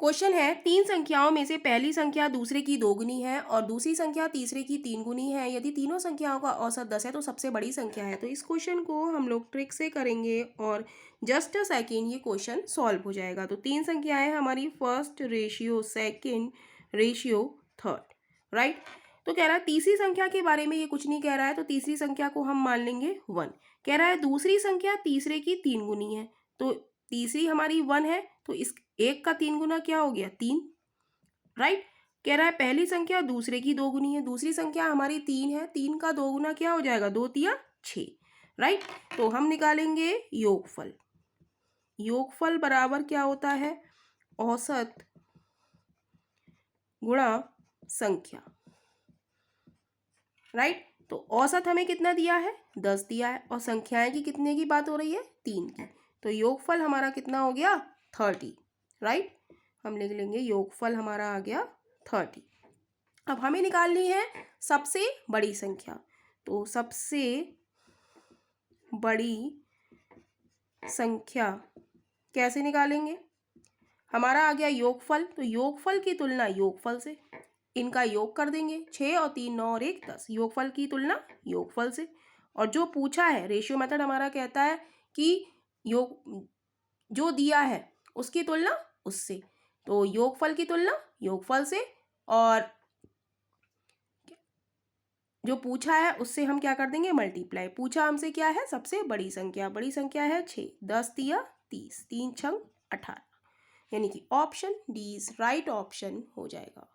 Question है, तीन संख्याओं में से पहली संख्या दूसरे की दोगुनी है और दूसरी संख्या तीसरे की तीन गुनी है। यदि तीनों संख्याओं का औसत 10 है तो सबसे बड़ी संख्या है। तो इस क्वेश्चन को हम लोग ट्रिक से करेंगे और जस्ट अ सेकेंड ये क्वेश्चन सॉल्व हो जाएगा। तो तीन संख्याएं हमारी first ratio, second ratio, third, right. तो कह रहा है तीसरी संख्या के बारे में ये कुछ नहीं कह रहा है, तो तीसरी संख्या को हम मान लेंगे 1। कह रहा है दूसरी संख्या तीसरे की तीन गुनी है, तो तीसरी हमारी 1 है, तो इस एक का तीन गुना क्या हो गया, 3, राइट। कह रहा है पहली संख्या दूसरे की दो गुनी है, दूसरी संख्या हमारी 3 है, 3 का दो गुना क्या हो जाएगा, 2 तिया 6, राइट। तो हम निकालेंगे योगफल। योगफल बराबर क्या होता है, औसत गुणा संख्या, राइट। तो औसत हमें कितना दिया है, 10 दिया है, और संख्याएं की कितने की बात हो रही है, 3 की। तो योगफल हमारा कितना हो गया, 30, राइट। हम लिख लेंगे योगफल हमारा आ गया 30। अब हमें निकालनी है सबसे बड़ी संख्या। तो सबसे बड़ी संख्या कैसे निकालेंगे, हमारा आ गया योगफल, तो योगफल की तुलना योगफल से, इनका योग कर देंगे, 6 और 3 9 और 1 10, योगफल की तुलना योगफल से। और जो पूछा है रेशियो मेथड हमारा कहता है कि योग जो दिया है उसकी तुलना उससे, तो योगफल की तुलना योगफल से, और जो पूछा है उससे हम क्या कर देंगे, मल्टीप्लाई। पूछा हमसे क्या है, सबसे बड़ी संख्या है 6, 10 तिया 30, 3 छंग 18, यानी कि option D is right option हो जाएगा।